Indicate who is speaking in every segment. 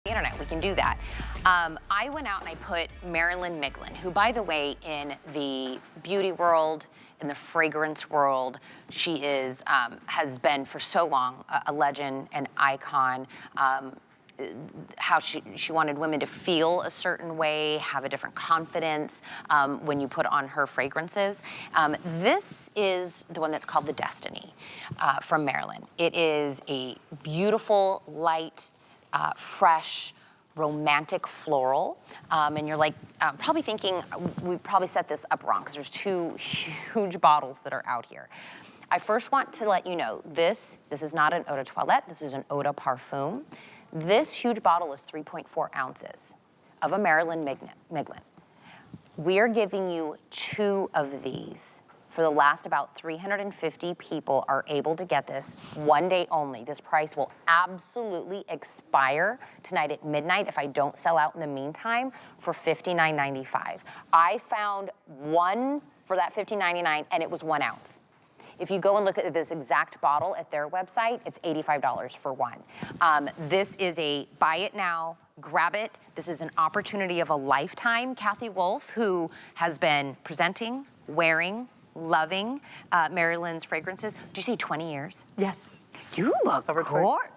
Speaker 1: the internet, we can do that. I went out and I put Marilyn Miglin, who, by the way, in the beauty world, in the fragrance world, she is, has been for so long a legend, an icon. How she wanted women to feel a certain way, have a different confidence when you put on her fragrances. This is the one that's called the Destiny from Marilyn. It is a beautiful, light, fresh, romantic floral. And you're like probably thinking, we probably set this up wrong because there's two huge bottles that are out here. I first want to let you know, this is not an eau de toilette, this is an eau de parfum. This huge bottle is 3.4 ounces of a Marilyn Miglin. We are giving you 2 of these. For the last about 350 people are able to get this one day only. This price will absolutely expire tonight at midnight if I don't sell out in the meantime for $59.95. I found one for that $59.99 and it was 1 ounce. If you go and look at this exact bottle at their website, it's $85 for one. This is a buy it now, grab it. This is an opportunity of a lifetime. Kathy Wolf, who has been presenting, wearing, loving Marilyn's fragrances. Did you say 20 years?
Speaker 2: Yes.
Speaker 1: You look gorgeous.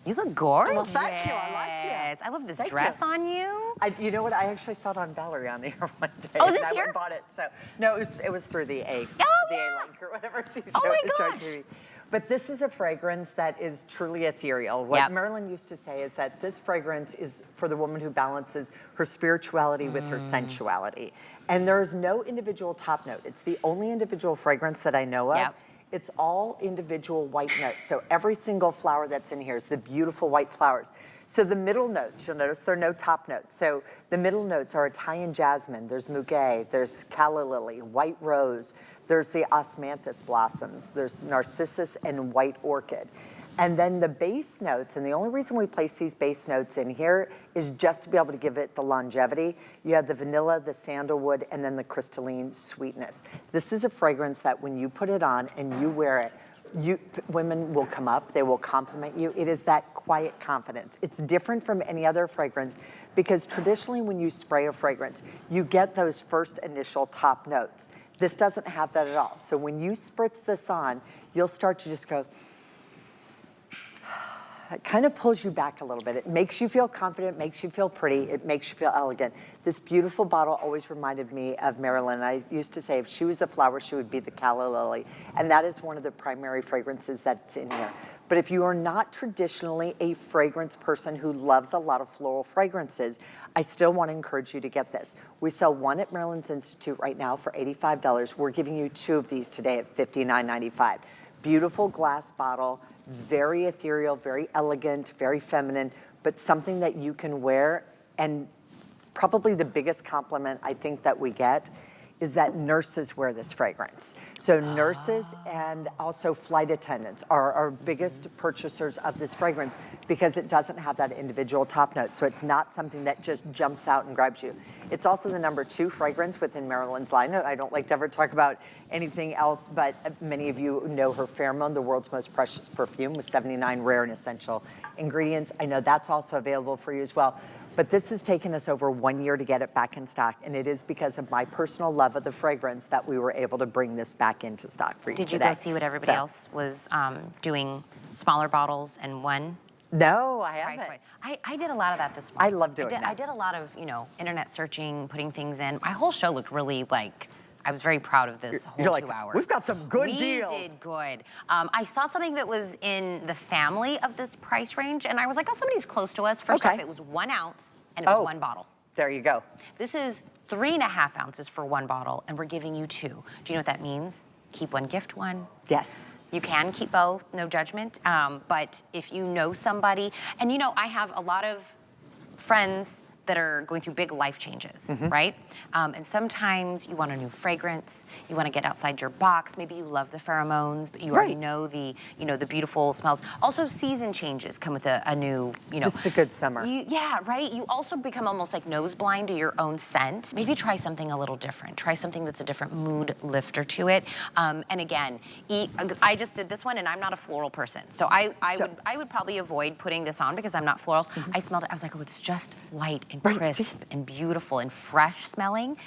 Speaker 1: You look gorgeous.
Speaker 2: Well, thank you. I like you.
Speaker 1: I love this dress on you.
Speaker 2: You know what? I actually saw it on Valerie on the air one day.
Speaker 1: Oh, is this
Speaker 2: and
Speaker 1: here?
Speaker 2: I bought it. So no, it was through the A.
Speaker 1: Oh,
Speaker 2: the
Speaker 1: yeah.
Speaker 2: A link or whatever she showed,
Speaker 1: Oh my
Speaker 2: showed
Speaker 1: gosh.
Speaker 2: to me. But this is a fragrance that is truly ethereal. What Marilyn used to say is that this fragrance is for the woman who balances her spirituality with her sensuality. And there is no individual top note. It's the only individual fragrance that I know of. It's all individual white notes. So every single flower that's in here is the beautiful white flowers. So the middle notes, you'll notice there are no top notes. So the middle notes are Italian jasmine, there's muguet, there's calla lily, white rose, there's the osmanthus blossoms, there's narcissus and white orchid. And then the base notes, and the only reason we place these base notes in here is just to be able to give it the longevity. You have the vanilla, the sandalwood, and then the crystalline sweetness. This is a fragrance that when you put it on and you wear it, women will come up, they will compliment you. It is that quiet confidence. It's different from any other fragrance because traditionally when you spray a fragrance, you get those first initial top notes. This doesn't have that at all. So when you spritz this on, you'll start to just go, it kind of pulls you back a little bit. It makes you feel confident, makes you feel pretty, it makes you feel elegant. This beautiful bottle always reminded me of Marilyn. I used to say if she was a flower, she would be the calla lily. And that is one of the primary fragrances that's in here. But if you are not traditionally a fragrance person who loves a lot of floral fragrances, I still want to encourage you to get this. We sell one at Marilyn's Institute right now for $85. We're giving you 2 of these today at $59.95. Beautiful glass bottle, very ethereal, very elegant, very feminine, but something that you can wear. And probably the biggest compliment I think that we get is that nurses wear this fragrance. So nurses and also flight attendants are our biggest purchasers of this fragrance because it doesn't have that individual top note. So it's not something that just jumps out and grabs you. It's also the #2 fragrance within Marilyn's line. I don't like to ever talk about anything else, but many of you know her pheromone, the world's most precious perfume with 79 rare and essential ingredients. I know that's also available for you as well. But this has taken us over 1 year to get it back in stock, and it is because of my personal love of the fragrance that we were able to bring this back into stock for you today.
Speaker 1: Did you go see what everybody else was doing, smaller bottles and one?
Speaker 2: No, I haven't.
Speaker 1: I did a lot of that this morning.
Speaker 2: I love doing that.
Speaker 1: I did a lot of, internet searching, putting things in. My whole show looked really like, I was very proud of this whole 2 hours.
Speaker 2: We've got some good deals.
Speaker 1: We did good. I saw something that was in the family of this price range, and I was like, oh, somebody's close to us. First off, it was 1 ounce, and it was 1 bottle.
Speaker 2: There you go.
Speaker 1: This is 3.5 ounces for 1 bottle, and we're giving you 2. Do you know what that means? Keep one, gift one.
Speaker 2: Yes.
Speaker 1: You can keep both, no judgment. But if you know somebody, and I have a lot of friends that are going through big life changes, right? And sometimes you want a new fragrance, you want to get outside your box. Maybe you love the pheromones, but you already know the, the beautiful smells. Also, season changes come with a new,
Speaker 2: This is a good summer.
Speaker 1: Yeah, right? You also become almost like nose blind to your own scent. Maybe try something a little different. Try something that's a different mood lifter to it. And again, I just did this one, and I'm not a floral person, so I would probably avoid putting this on because I'm not floral. I smelled it. I was like, oh, it's just light and crisp and beautiful and fresh smelling.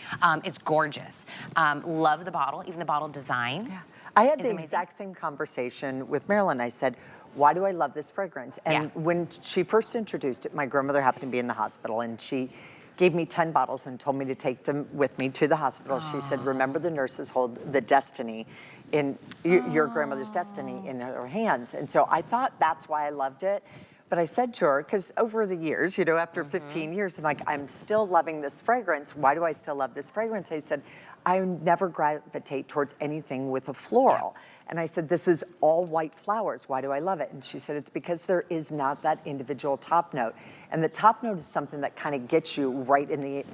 Speaker 1: It's gorgeous. Love the bottle, even the bottle design.
Speaker 2: Yeah. I had the exact same conversation with Marilyn. I said, why do I love this fragrance? And when she first introduced it, my grandmother happened to be in the hospital, and she gave me 10 bottles and told me to take them with me to the hospital. She said, remember, the nurses hold the destiny in your grandmother's destiny in her hands. And so I thought that's why I loved it. But I said to her, because over the years, after 15 years, I'm like, I'm still loving this fragrance. Why do I still love this fragrance? I said, I never gravitate towards anything with a floral. And I said, this is all white flowers. Why do I love it? And she said, it's because there is not that individual top note. And the top note is something that kind of gets you right in the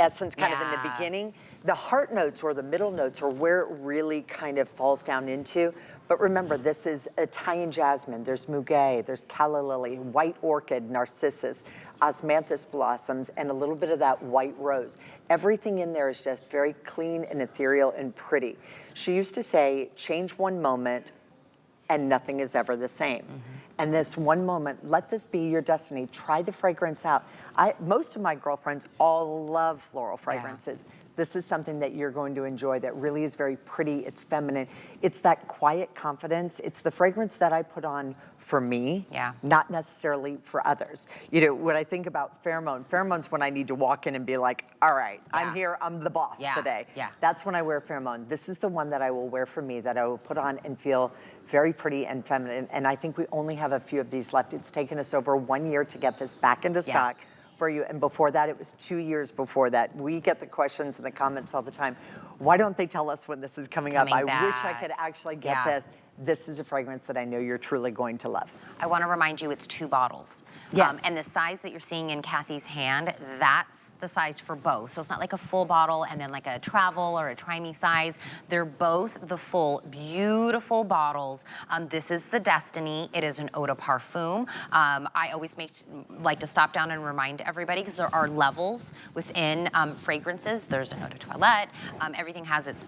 Speaker 2: essence, kind of in the beginning. The heart notes or the middle notes are where it really kind of falls down into. But remember, this is Italian jasmine, there's muguet, there's calla lily, white orchid, narcissus, osmanthus blossoms, and a little bit of that white rose. Everything in there is just very clean and ethereal and pretty. She used to say, change one moment and nothing is ever the same. And this one moment, let this be your destiny. Try the fragrance out. Most of my girlfriends all love floral fragrances. This is something that you're going to enjoy that really is very pretty. It's feminine. It's that quiet confidence. It's the fragrance that I put on for me, not necessarily for others. When I think about pheromones when I need to walk in and be like, all right, I'm here, I'm the boss today. That's when I wear pheromone. This is the one that I will wear for me, that I will put on and feel very pretty and feminine. And I think we only have a few of these left. It's taken us over 1 year to get this back into stock for you. And before that, it was 2 years before that. We get the questions in the comments all the time. Why don't they tell us when this is coming up? I wish I could actually get this. This is a fragrance that I know you're truly going to love.
Speaker 1: I want to remind you, it's 2 bottles. And the size that you're seeing in Kathy's hand, that's the size for both. So it's not like a full bottle and then like a travel or a try me size. They're both the full, beautiful bottles. This is the Destiny. It is an Eau de Parfum. I always like to stop down and remind everybody, because there are levels within fragrances. There's an Eau de Toilette. Everything has its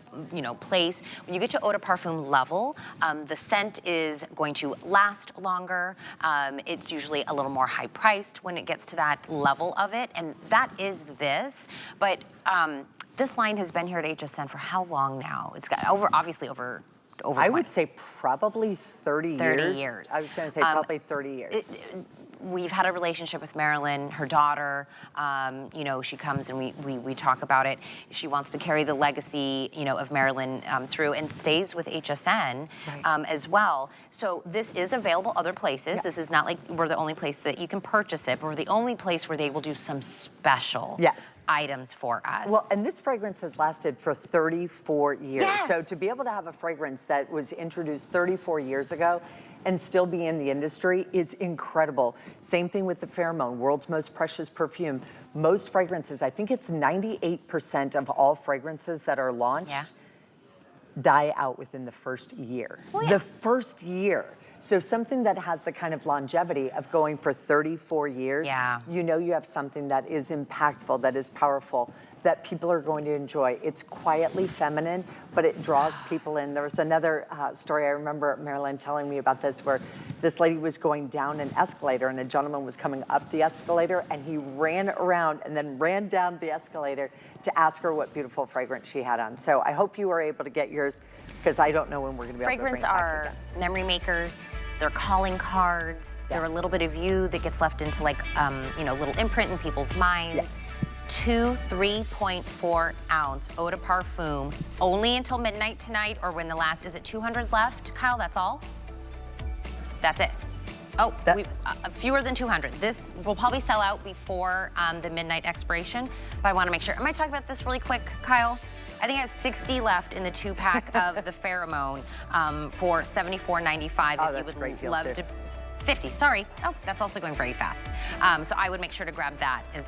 Speaker 1: place. When you get to Eau de Parfum level, the scent is going to last longer. It's usually a little more high priced when it gets to that level of it, and that is this. But this line has been here at HSN for how long now? It's got obviously over
Speaker 2: I would say probably 30 years. I was going to say probably 30 years.
Speaker 1: We've had a relationship with Marilyn, her daughter. She comes and we talk about it. She wants to carry the legacy, of Marilyn through, and stays with HSN as well. So this is available other places. This is not like we're the only place that you can purchase it, but we're the only place where they will do some special items for us.
Speaker 2: Well, and this fragrance has lasted for 34 years. So to be able to have a fragrance that was introduced 34 years ago and still be in the industry is incredible. Same thing with the pheromone, world's most precious perfume. Most fragrances, I think it's 98% of all fragrances that are launched die out within the first year. The first year. So something that has the kind of longevity of going for 34 years, you have something that is impactful, that is powerful, that people are going to enjoy. It's quietly feminine, but it draws people in. There was another story, I remember Marilyn telling me about this, where this lady was going down an escalator and a gentleman was coming up the escalator, and he ran around and then ran down the escalator to ask her what beautiful fragrance she had on. So I hope you were able to get yours, because I don't know when we're going to be able to bring it back
Speaker 1: Fragrance are memory makers. They're calling cards. They're a little bit of you that gets left into like, little imprint in people's minds. 2 3.4 ounce Eau de Parfum, only until midnight tonight, or when the last, is it 200 left, Kyle? That's all? That's it. Oh, fewer than 200. This will probably sell out before the midnight expiration, but I want to make sure. Am I talking about this really quick, Kyle? I think I have 60 left in the 2-pack of the pheromone for $74.95.
Speaker 2: Oh, that's a great deal too.
Speaker 1: 50, sorry. Oh, that's also going very fast. So I would make sure to grab that as